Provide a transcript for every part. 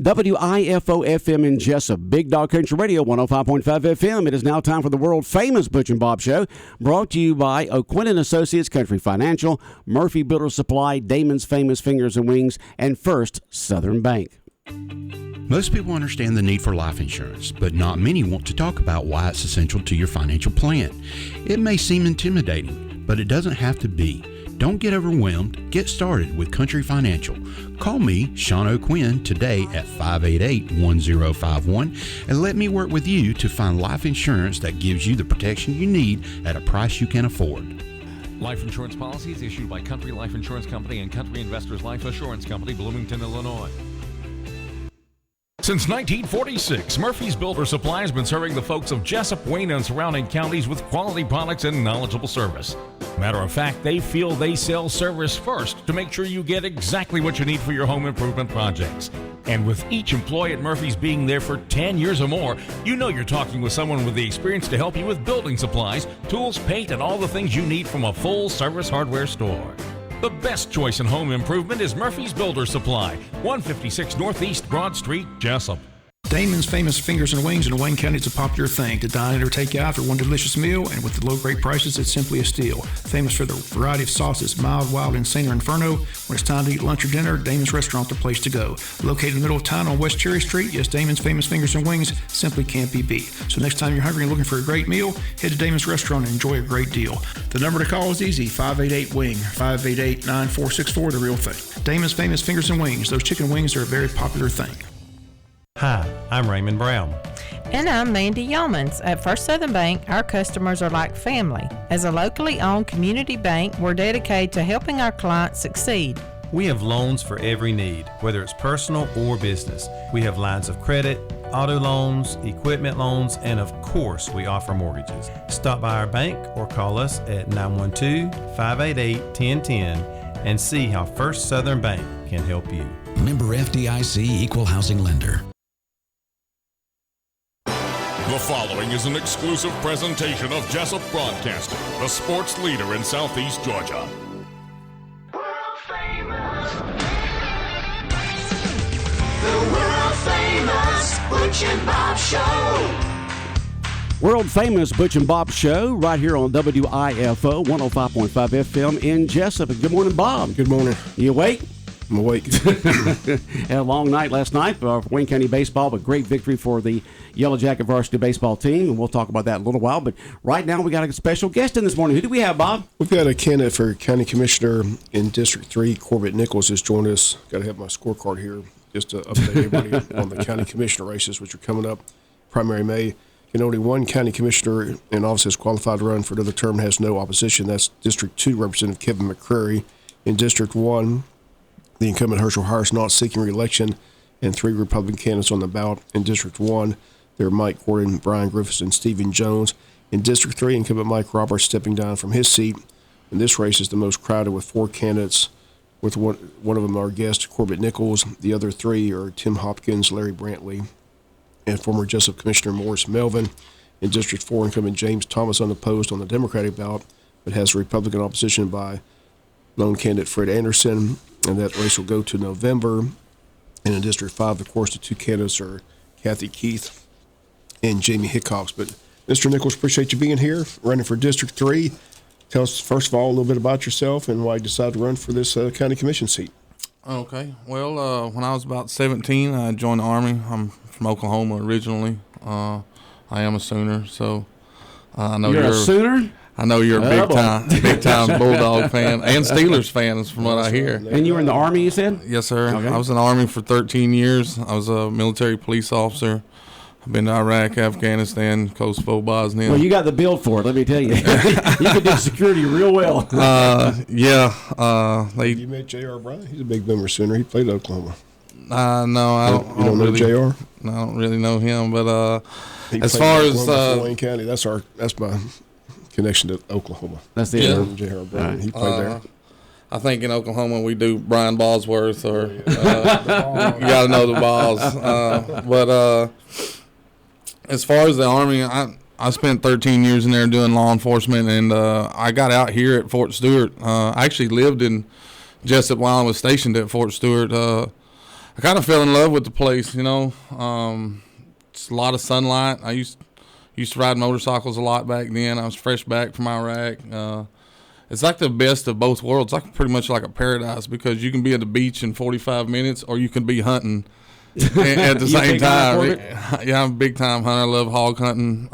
WIFO-FM in Jessup, Big Dog Country Radio, 105.5 FM. It is now time for the world-famous Butch and Bob Show, brought to you by O'Quinn & Associates, Country Financial, Murphy Builder Supply, Damon's Famous Fingers and Wings, and First Southern Bank. Most people understand the need for life insurance, but not many want to talk about why it's essential to your financial plan. It may seem intimidating, but it doesn't have to be. Don't get overwhelmed. Get started with Country Financial. Call me, Sean O'Quinn, today at 588-1051 and let me work with you to find life insurance that gives you the protection you need at a price you can afford. Life insurance policies issued by Country Life Insurance Company and Country Investors Life Assurance Company, Bloomington, Illinois. Since 1946, Murphy's Builder Supply has been serving the folks of Jessup, Wayne, and surrounding counties with quality products and knowledgeable service. Matter of fact, they feel they sell service first to make sure you get exactly what you need for your home improvement projects. And with each employee at Murphy's being there for 10 years or more, you know you're talking with someone with the experience to help you with building supplies, tools, paint, and all the things you need from a full-service hardware store. The best choice in home improvement is Murphy's Builder Supply, 156 Northeast Broad Street, Jessup. Damon's Famous Fingers and Wings in Wayne County is a popular thing to dine in or take out for one delicious meal, and with the low great prices, it's simply a steal. Famous for the variety of sauces, mild, wild, insane, or inferno. When it's time to eat lunch or dinner, Damon's Restaurant the place to go. Located in the middle of town on West Cherry Street, yes, Damon's Famous Fingers and Wings simply can't be beat. So next time you're hungry and looking for a great meal, head to Damon's Restaurant and enjoy a great deal. The number to call is easy, 588-WING, 588-9464, the real thing. Damon's Famous Fingers and Wings. Those chicken wings are a very popular thing. Hi, I'm Raymond Brown. And I'm Mandy Yeomans. At First Southern Bank, our customers are like family. As a locally owned community bank, we're dedicated to helping our clients succeed. We have loans for every need, whether it's personal or business. We have lines of credit, auto loans, equipment loans, and of course, we offer mortgages. Stop by our bank or call us at 912-588-1010 and see how First Southern Bank can help you. Member FDIC Equal Housing Lender. The following is an exclusive presentation of Jessup Broadcasting, the sports leader in Southeast Georgia. World famous. The world famous Butch and Bob Show. World famous Butch and Bob Show right here on WIFO 105.5 FM in Jessup. Good morning, Bob. Good morning. You awake? I'm awake. Had a long night last night for Wayne County baseball, but great victory for the Yellow Jacket varsity baseball team, and we'll talk about that in a little while. But right now we got a special guest in this morning. Who do we have, Bob? We've got a candidate for county commissioner in District 3, Corbett Nichols, has joined us. Got to have my scorecard here just to update everybody on the county commissioner races, which are coming up primary May. And only one county commissioner in office is qualified to run for another term and has no opposition. That's District 2 Representative Kevin McCrary. In District 1, the incumbent Herschel Harris not seeking re-election, and 3 Republican candidates on the ballot. In District 1, they're Mike Gordon, Brian Griffiths, and Stephen Jones. In District 3, incumbent Mike Roberts stepping down from his seat. And this race is the most crowded with 4 candidates, with one of them our guest, Corbett Nichols. The other 3 are Tim Hopkins, Larry Brantley, and former Jessup Commissioner Morris Melvin. In District 4, incumbent James Thomas unopposed on the Democratic ballot, but has Republican opposition by lone candidate Fred Anderson, and that race will go to November. And in District 5, of course, the 2 candidates are Kathy Keith and Jamie Hickox. But Mr. Nichols, appreciate you being here, running for District 3. Tell us, first of all, a little bit about yourself and why you decided to run for this county commission seat. Okay. Well, when I was about 17, I joined the Army. I'm from Oklahoma originally. I am a Sooner, so I know you're a Sooner? I know you're a big time Bulldog fan and Steelers fan, from what I hear. And you were in the Army, you said? Yes, sir. Okay. I was in the Army for 13 years. I was a military police officer. I've been to Iraq, Afghanistan, Kosovo, Bosnia. Well, you got the build for it, let me tell you. You can do security real well. Yeah. You met J.R. Bryant? He's a big member Sooner. He played at Oklahoma. No, I don't. You don't know J.R.? No, I don't really know him. But as far as Wayne County, that's my connection to Oklahoma. That's the J.R. Bryant. He played there. I think in Oklahoma we do Brian Ballsworth, or you got to know the balls. But as far as the Army, I spent 13 years in there doing law enforcement, and I got out here at Fort Stewart. I actually lived in Jessup while I was stationed at Fort Stewart. I kind of fell in love with the place. You know, it's a lot of sunlight. I used to ride motorcycles a lot back then. I was fresh back from Iraq. It's like the best of both worlds. It's like pretty much like a paradise because you can be at the beach in 45 minutes, or you can be hunting at the same time. Yeah, I'm a big time hunter. I love hog hunting.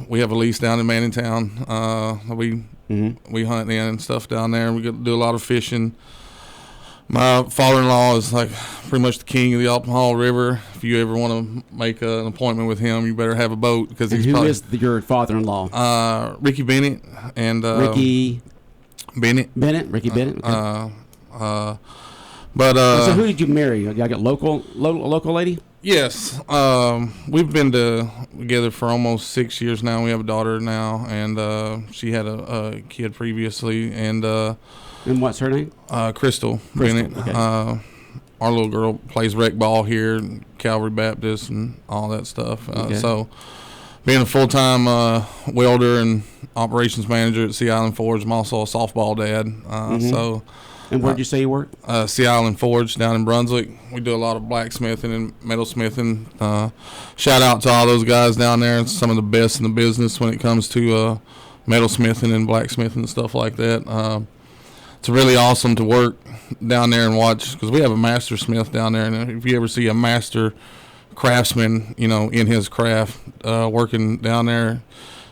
We have a lease down in Manningtown. We hunt in and stuff down there. We do a lot of fishing. My father-in-law is like pretty much the king of the Altamaha River. If you ever want to make an appointment with him, you better have a boat because he's who is your father-in-law? Ricky Bennett and Ricky Bennett. Ricky Bennett. Okay. So who did you marry? You got a local lady? Yes. We've been together for almost 6 years now. We have a daughter now, and she had a kid previously, and what's her name? Crystal Bennett. Okay. Our little girl plays rec ball here, Calvary Baptist, and all that stuff. So, being a full-time welder and operations manager at Sea Island Forge, I'm also a softball dad. And where'd you say you work? Sea Island Forge down in Brunswick. We do a lot of blacksmithing and metalsmithing. Shout out to all those guys down there. It's some of the best in the business when it comes to metalsmithing and blacksmithing and stuff like that. It's really awesome to work down there and watch because we have a master smith down there. And if you ever see a master craftsman, you know, in his craft working down there,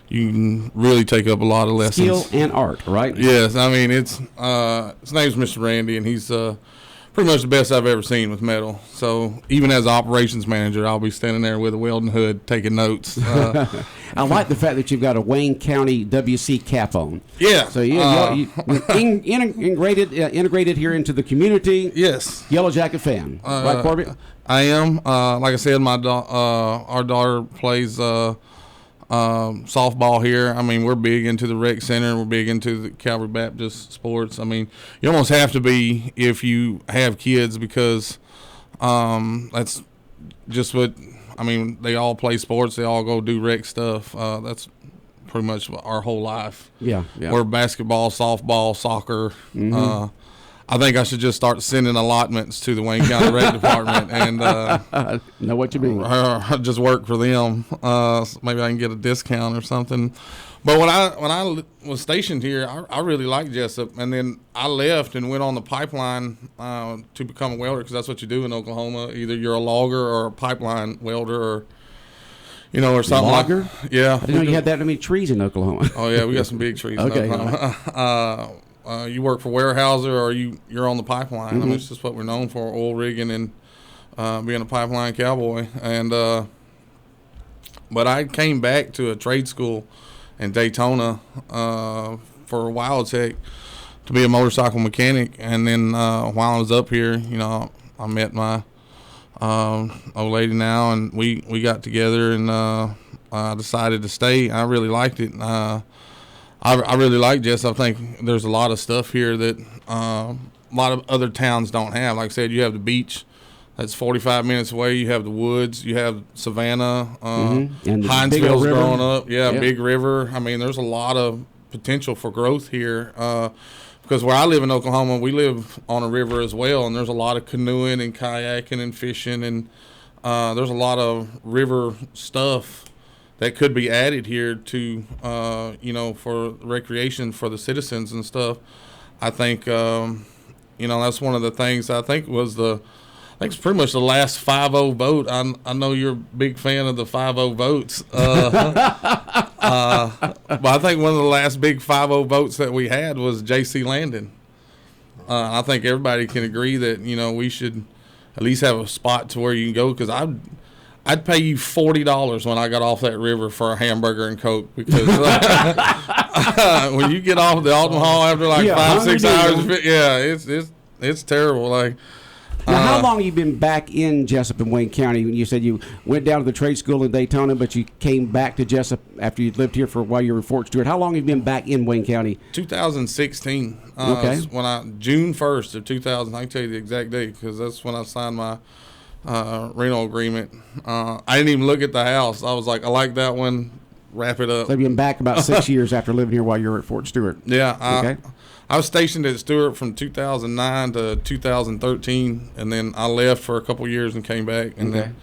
you can really take up a lot of lessons. Skill and art, right? Yes. I mean, his name's Mr. Randy, and he's pretty much the best I've ever seen with metal. So even as operations manager, I'll be standing there with a welding hood taking notes. I like the fact that you've got a Wayne County WC cap on. Yeah. So you integrated here into the community. Yes. Yellow Jacket fan, right, Corbett? I am. Like I said, our daughter plays softball here. I mean, we're big into the rec center. We're big into the Calvary Baptist sports. I mean, you almost have to be if you have kids because that's just what. I mean, they all play sports. They all go do rec stuff. That's pretty much our whole life. Yeah. We're basketball, softball, soccer. I think I should just start sending allotments to the Wayne County Rec Department and know what you mean. Just work for them. Maybe I can get a discount or something. But when I was stationed here, I really liked Jessup, and then I left and went on the pipeline to become a welder because that's what you do in Oklahoma. Either you're a logger or a pipeline welder, or or something logger? like. Yeah, I didn't know you had that many trees in Oklahoma. Oh yeah, we got some big trees. Okay. In Oklahoma. You work for Weyerhaeuser or you're on the pipeline. I mean, it's just what we're known for: oil rigging and being a pipeline cowboy. And but I came back to a trade school in Daytona for a while to be a motorcycle mechanic. And then while I was up here, I met my old lady now, and we got together, and I decided to stay. I really liked it. I really like Jess. I think there's a lot of stuff here that a lot of other towns don't have. Like I said, you have the beach that's 45 minutes away. You have the woods. You have Savannah. And Hinesville's growing up. Yeah, Big River. I mean, there's a lot of potential for growth here because where I live in Oklahoma, we live on a river as well, and there's a lot of canoeing and kayaking and fishing, and there's a lot of river stuff that could be added here to, for recreation for the citizens and stuff. I think, that's one of the things I think it's pretty much the last 5-0 vote. I know you're a big fan of the 5-0 votes. But I think one of the last big 5-0 votes that we had was J.C. Landon. I think everybody can agree that, we should at least have a spot to where you can go because I'd pay you $40 when I got off that river for a hamburger and Coke because when you get off the Altamaha after 5-6 hours, it's terrible. Like, now, how long have you been back in Jessup and Wayne County? You said you went down to the trade school in Daytona, but you came back to Jessup after you lived here for while you were at Fort Stewart. How long have you been back in Wayne County? 2016. Okay. June 1st of 2000. I can tell you the exact date because that's when I signed my rental agreement. I didn't even look at the house. I was like, I like that one. Wrap it up. So you've been back about 6 years after living here while you were at Fort Stewart. Yeah. Okay. I was stationed at Stewart from 2009 to 2013, and then I left for a couple years and came back. And then,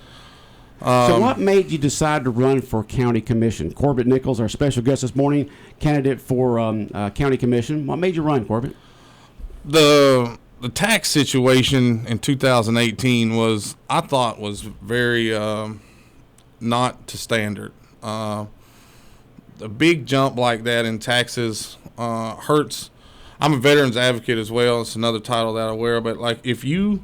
so what made you decide to run for county commission? Corbett Nichols, our special guest this morning, candidate for county commission. What made you run, Corbett? The tax situation in 2018 I thought was very not to standard. A big jump like that in taxes hurts. I'm a veterans advocate as well. It's another title that I wear. But like, if you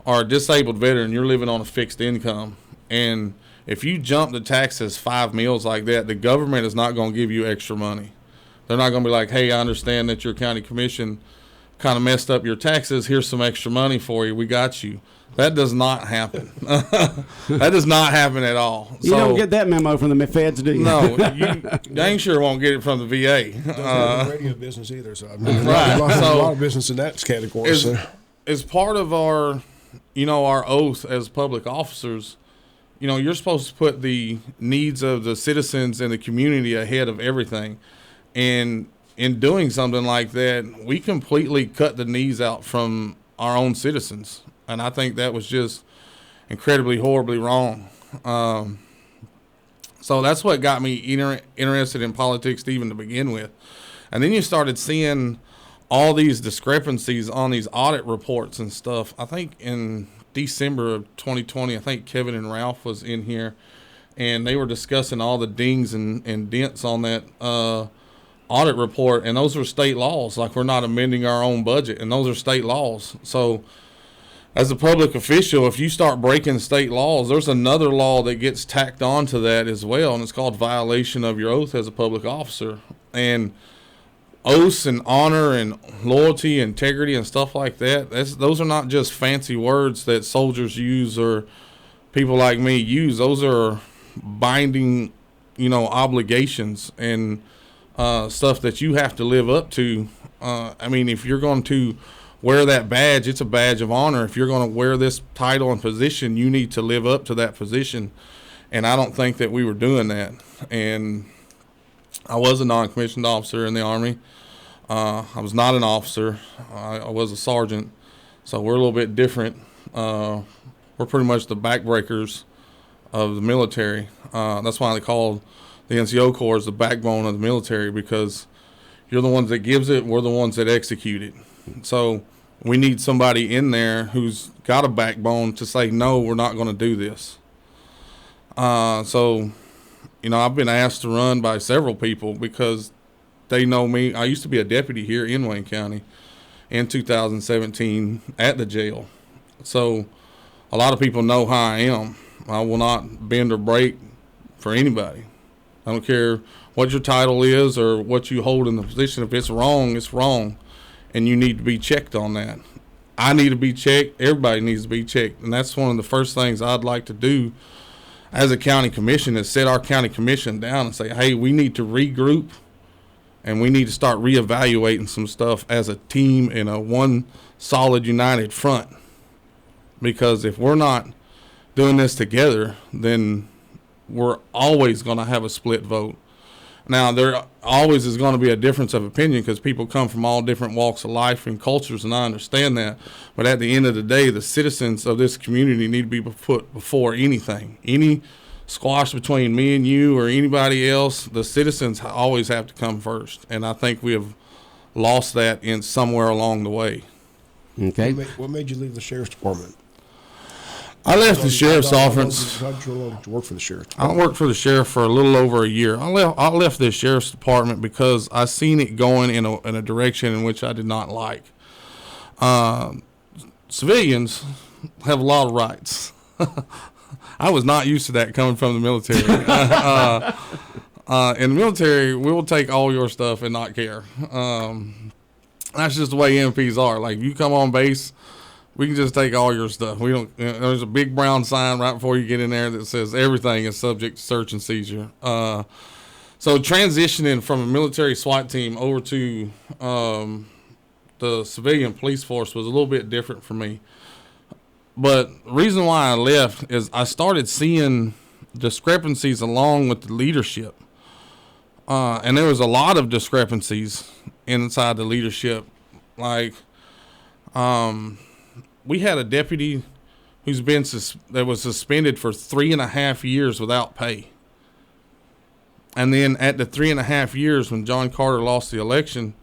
are a disabled veteran, you're living on a fixed income, and if you jump the taxes 5 meals like that, the government is not going to give you extra money. They're not going to be like, hey, I understand that your county commission kind of messed up your taxes. Here's some extra money for you. We got you. That does not happen. That does not happen at all. You don't get that memo from the feds, do you? No, you dang sure won't get it from the VA. Doesn't have the radio business either, so I've a lot of business in that category. As part of our, our oath as public officers, you're supposed to put the needs of the citizens and the community ahead of everything. And in doing something like that, we completely cut the knees out from our own citizens. And I think that was just incredibly, horribly wrong. So that's what got me interested in politics to even to begin with. And then you started seeing all these discrepancies on these audit reports and stuff. I think in December of 2020, I think Kevin and Ralph was in here, and they were discussing all the dings and dents on that audit report, and those were state laws. Like, we're not amending our own budget, and those are state laws. So as a public official, if you start breaking state laws, there's another law that gets tacked on to that as well, and it's called violation of your oath as a public officer. And oaths and honor and loyalty, integrity, and stuff like that, those are not just fancy words that soldiers use or people like me use. Those are binding, obligations and stuff that you have to live up to. If you're going to wear that badge, it's a badge of honor. If you're going to wear this title and position, you need to live up to that position. And I don't think that we were doing that. And I was a non-commissioned officer in the Army. I was not an officer. I was a sergeant. So we're a little bit different. We're pretty much the backbreakers of the military. That's why they call the NCO Corps the backbone of the military, because you're the ones that gives it, we're the ones that execute it. So we need somebody in there who's got a backbone to say, no, we're not going to do this. I've been asked to run by several people because they know me. I used to be a deputy here in Wayne County in 2017 at the jail. So a lot of people know how I am. I will not bend or break for anybody. I don't care what your title is or what you hold in the position. If it's wrong, it's wrong, and you need to be checked on that. I need to be checked. Everybody needs to be checked, and that's one of the first things I'd like to do as a county commission is set our county commission down and say, hey, we need to regroup, and we need to start reevaluating some stuff as a team in a one solid united front. Because if we're not doing this together, then we're always going to have a split vote. Now, there always is going to be a difference of opinion because people come from all different walks of life and cultures, and I understand that. But at the end of the day, the citizens of this community need to be put before anything. Any squash between me and you or anybody else, the citizens always have to come first. And I think we have lost that in somewhere along the way. Okay. What made you leave the sheriff's department? I left the sheriff's office. How did you work for the sheriff's I department? worked for the sheriff for a little over a year. I left the sheriff's department because I seen it going in a direction in which I did not like. Civilians have a lot of rights. I was not used to that coming from the military. In the military, we will take all your stuff and not care. That's just the way MPs are. Like, if you come on base, we can just take all your stuff. We don't. There's a big brown sign right before you get in there that says everything is subject to search and seizure. So transitioning from a military SWAT team over to the civilian police force was a little bit different for me. But the reason why I left is I started seeing discrepancies along with the leadership. And there was a lot of discrepancies inside the leadership. Like, we had a deputy who's been that was suspended for 3.5 years without pay. And then at the 3.5 years, when John Carter lost the election,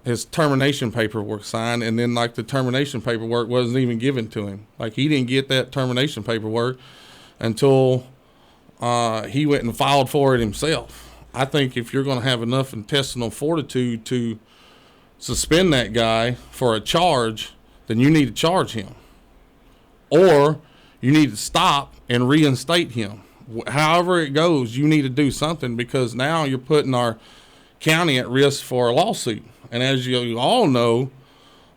his termination paperwork signed, and then like the termination paperwork wasn't even given to him. Like, he didn't get that termination paperwork until he went and filed for it himself. I think if you're going to have enough intestinal fortitude to suspend that guy for a charge, then you need to charge him. Or you need to stop and reinstate him. However it goes, you need to do something, because now you're putting our county at risk for a lawsuit. And as you all know,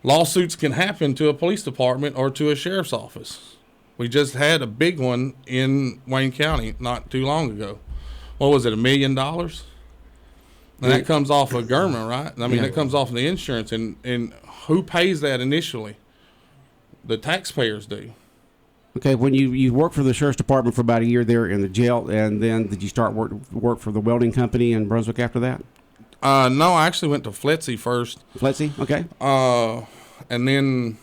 lawsuits can happen to a police department or to a sheriff's office. We just had a big one in Wayne County not too long ago. What was it, $1 million? And that comes off of Gurma, right? I mean, that comes off of the insurance. And who pays that initially? The taxpayers do. Okay, when you worked for the sheriff's department for about a year there in the jail, and then did you start work for the welding company in Brunswick after that? No, I actually went to Fletsy first. Fletsy, okay. And then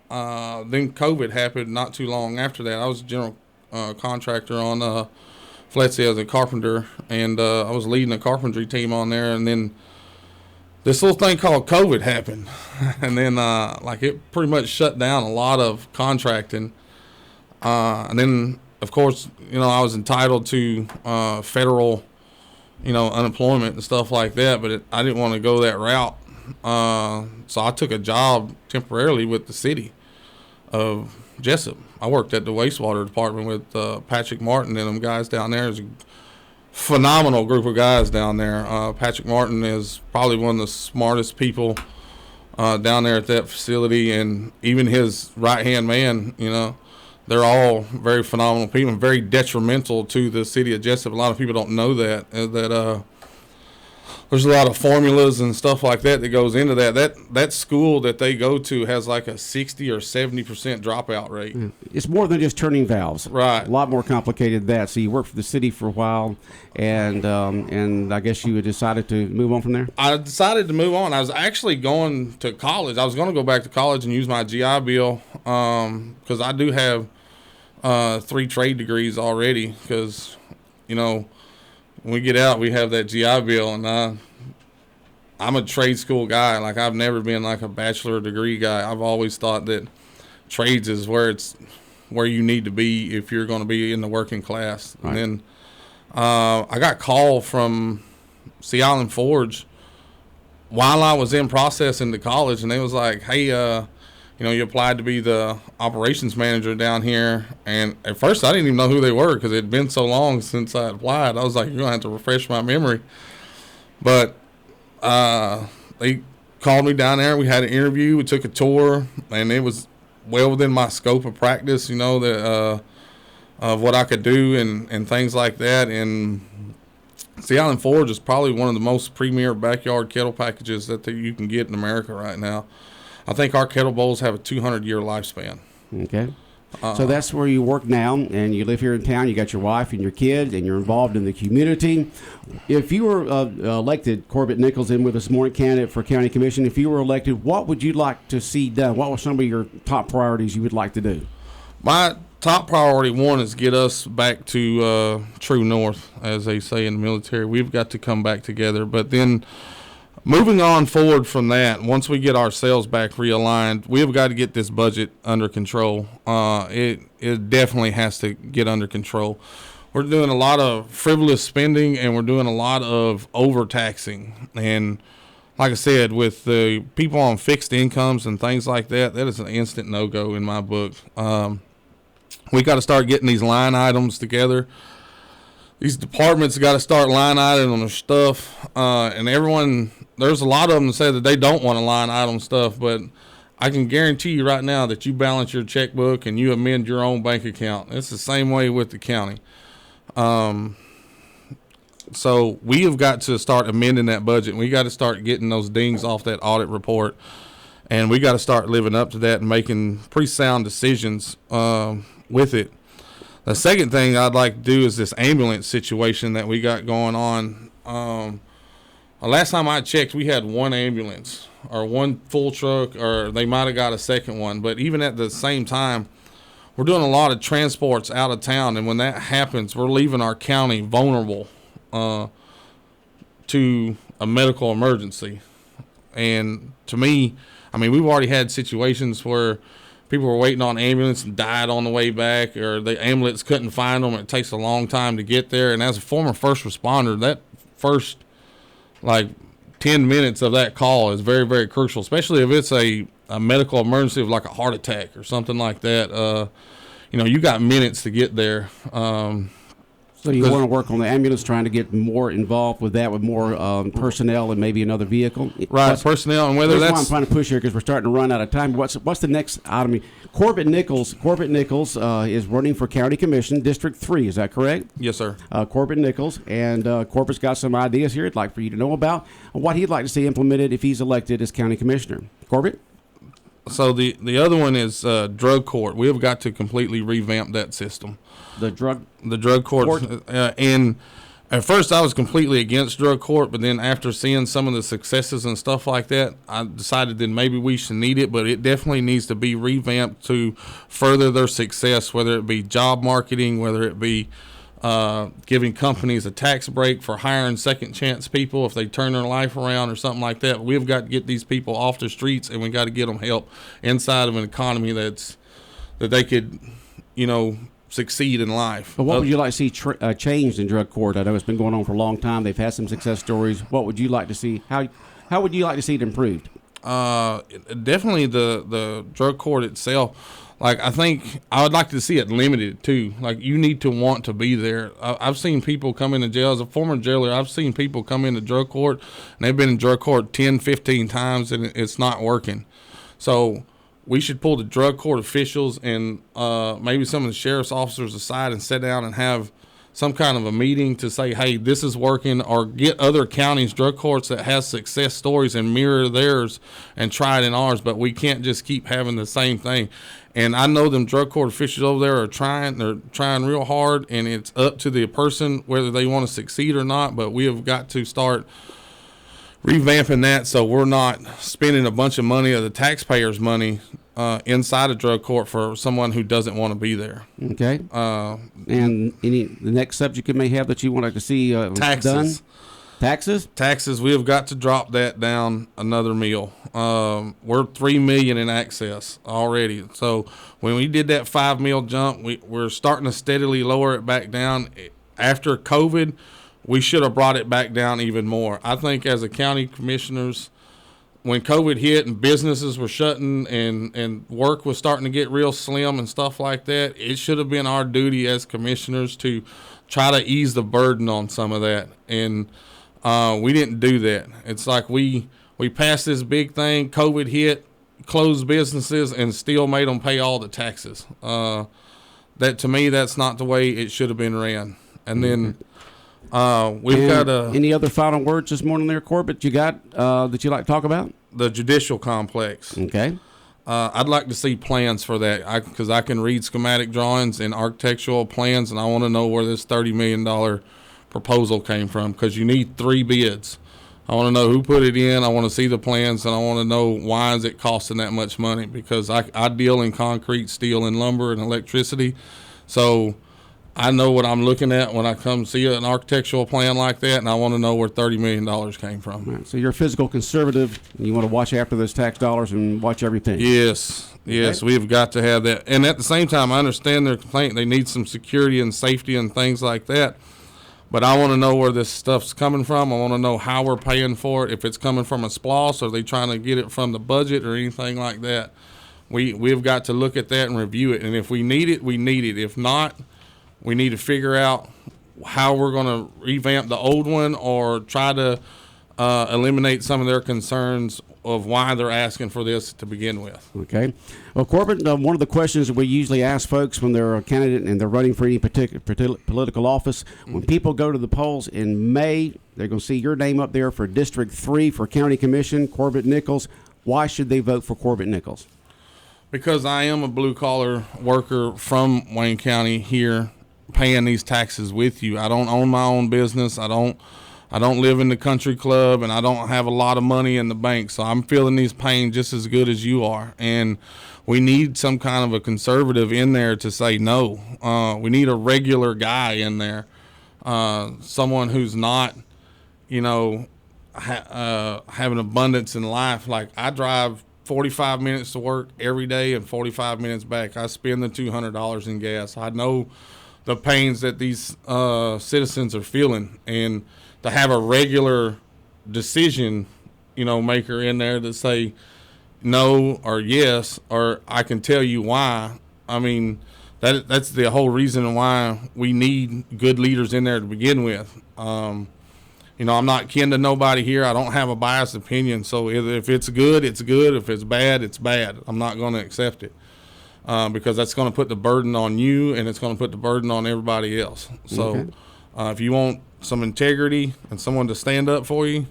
COVID happened not too long after that. I was a general contractor on Fletsy as a carpenter, and I was leading a carpentry team on there. And then this little thing called COVID happened, and then like it pretty much shut down a lot of contracting. And then, of course, I was entitled to federal, unemployment and stuff like that, but I didn't want to go that route. So I took a job temporarily with the city of Jessup. I worked at the wastewater department with Patrick Martin and them guys down there. There's a phenomenal group of guys down there. Patrick Martin is probably one of the smartest people down there at that facility, and even his right-hand man, they're all very phenomenal people and very detrimental to the city of Jessup. A lot of people don't know that there's a lot of formulas and stuff like that goes into that. That school that they go to has like a 60 or 70% dropout rate. It's more than just turning valves. Right. A lot more complicated than that. So you worked for the city for a while, and I guess you had decided to move on from there? I decided to move on. I was actually going to college. I was going to go back to college and use my GI Bill, because I do have 3 trade degrees already, because, when we get out, we have that GI Bill, and I'm a trade school guy. Like, I've never been like a bachelor degree guy. I've always thought that trades is where you need to be if you're going to be in the working class. Right. And then I got called from Sea Island Forge while I was in process into college, and they was like, hey, you applied to be the operations manager down here. And at first I didn't even know who they were, because it had been so long since I applied. I was like, you're going to have to refresh my memory. But they called me down there. We had an interview. We took a tour, and it was well within my scope of practice, of what I could do and things like that. And Sea Island Forge is probably one of the most premier backyard kettle packages that you can get in America right now. I think our kettle bowls have a 200-year lifespan. Okay. So that's where you work now, and you live here in town. You got your wife and your kids, and you're involved in the community. If you were elected, Corbett Nichols in with us, morning candidate for county commission, if you were elected, what would you like to see done? What were some of your top priorities you would like to do? My top priority one is get us back to true north, as they say in the military. We've got to come back together. But then moving on forward from that, once we get ourselves back realigned, we've got to get this budget under control. It definitely has to get under control. We're doing a lot of frivolous spending, and we're doing a lot of overtaxing. And like I said, with the people on fixed incomes and things like that, that is an instant no-go in my book. We got to start getting these line items together. These departments got to start line item their stuff, and everyone, there's a lot of them that say that they don't want to line item stuff, but I can guarantee you right now that you balance your checkbook and you amend your own bank account. It's the same way with the county. So we have got to start amending that budget. We got to start getting those dings off that audit report, and we got to start living up to that and making pretty sound decisions with it. The second thing I'd like to do is this ambulance situation that we got going on. last time I checked, we had one ambulance or one full truck, or they might have got a second one. But even at the same time, we're doing a lot of transports out of town, and when that happens, we're leaving our county vulnerable to a medical emergency. And to me, I mean, we've already had situations where people were waiting on ambulance and died on the way back, or the ambulance couldn't find them. It takes a long time to get there. And as a former first responder, that first, 10 minutes of that call is very, very crucial, especially if it's a medical emergency of like a heart attack or something like that. You got minutes to get there. So you want to work on the ambulance, trying to get more involved with that, with more personnel and maybe another vehicle. Right, personnel, and whether that's why I'm trying to push here, because we're starting to run out of time. What's the next item? Corbett Nichols is running for county commission, District 3. Is that correct? Yes, sir. Corbett Nichols, and Corbett's got some ideas here I'd like for you to know about, what he'd like to see implemented if he's elected as county commissioner. Corbett? So the other one is drug court. We have got to completely revamp that system. The drug court. And at first I was completely against drug court, but then after seeing some of the successes and stuff like that, I decided that maybe we should need it, but it definitely needs to be revamped to further their success, whether it be job marketing, whether it be giving companies a tax break for hiring second chance people if they turn their life around or something like that. We've got to get these people off the streets, and we got to get them help inside of an economy that they could, succeed in life. But what would you like to see changed in drug court? I know it's been going on for a long time. They've had some success stories. What would you like to see? How would you like to see it improved? Definitely the drug court itself. I think I would like to see it limited too. You need to want to be there. I've seen people come into jail. As a former jailer, I've seen people come into drug court, and they've been in drug court 10, 15 times, and it's not working. So we should pull the drug court officials and maybe some of the sheriff's officers aside and sit down and have some kind of a meeting to say, hey, this is working, or get other counties' drug courts that has success stories and mirror theirs and try it in ours. But we can't just keep having the same thing. And I know them drug court officials over there are trying. They're trying real hard, and it's up to the person whether they want to succeed or not. But we have got to start revamping that so we're not spending a bunch of money of the taxpayers' money inside a drug court for someone who doesn't want to be there. Okay. And the next subject you may have that you want to see taxes. Done? Taxes. We have got to drop that down another meal. We're $3 million in access already. So when we did that 5 meal jump, we're starting to steadily lower it back down. After COVID, we should have brought it back down even more. I think as a county commissioners, when COVID hit and businesses were shutting and work was starting to get real slim and stuff like that, it should have been our duty as commissioners to try to ease the burden on some of that. And we didn't do that. It's like we passed this big thing, COVID hit, closed businesses, and still made them pay all the taxes. That, to me, that's not the way it should have been ran. And then we've got any other final words this morning there, Corbett, you got that you'd like to talk about? The judicial complex. Okay. I'd like to see plans for that, because I can read schematic drawings and architectural plans, and I want to know where this $30 million proposal came from, because you need 3 bids. I want to know who put it in. I want to see the plans, and I want to know why is it costing that much money, because I deal in concrete, steel, and lumber and electricity. So I know what I'm looking at when I come see an architectural plan like that, and I want to know where $30 million came from. Right, so you're a physical conservative, and you want to watch after those tax dollars and watch everything. Yes, okay. We've got to have that. And at the same time, I understand their complaint. They need some security and safety and things like that. But I want to know where this stuff's coming from. I want to know how we're paying for it. If it's coming from a SPLOST, or are they trying to get it from the budget or anything like that? We've got to look at that and review it. And if we need it, we need it. If not, we need to figure out how we're going to revamp the old one, or try to eliminate some of their concerns of why they're asking for this to begin with. Okay. Well, Corbett, one of the questions that we usually ask folks when they're a candidate and they're running for any particular political office, when people go to the polls in May, they're going to see your name up there for District 3 for County Commission, Corbett Nichols. Why should they vote for Corbett Nichols? Because I am a blue-collar worker from Wayne County here, paying these taxes with you. I don't own my own business. I don't I don't live in the country club, and I don't have a lot of money in the bank, so I'm feeling these pain just as good as you are. And we need some kind of a conservative in there to say no. We need a regular guy in there, someone who's not, having abundance in life. Like, I drive 45 minutes to work every day and 45 minutes back. I spend the $200 in gas. I know the pains that these citizens are feeling, and to have a regular decision, maker in there to say no or yes, or I can tell you why. I mean, that's the whole reason why we need good leaders in there to begin with. I'm not kin to nobody here. I don't have a biased opinion. So if it's good, it's good. If it's bad, it's bad. I'm not going to accept it because that's going to put the burden on you, and it's going to put the burden on everybody else. So if you want some integrity and someone to stand up for you,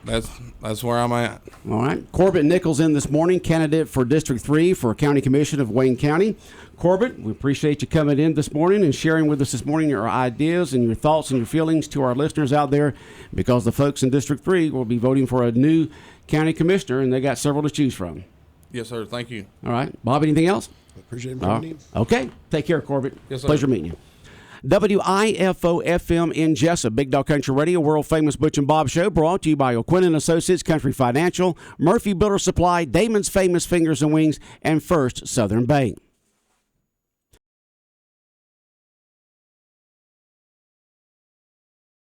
that's where I'm at. All right. Corbett Nichols in this morning, candidate for District 3 for County Commission of Wayne County. Corbett, we appreciate you coming in this morning and sharing with us this morning your ideas and your thoughts and your feelings to our listeners out there, because the folks in District 3 will be voting for a new county commissioner, and they got several to choose from. Yes, sir. Thank you. All right. Bob, anything else? I appreciate it. Okay. Take care, Corbett. Yes, sir. Pleasure meeting you. WIFO-FM in Jessup, Big Dog Country Radio, world-famous Butch and Bob Show, brought to you by O'Quinn & Associates, Country Financial, Murphy Builder Supply, Damon's Famous Fingers and Wings, and First Southern Bank.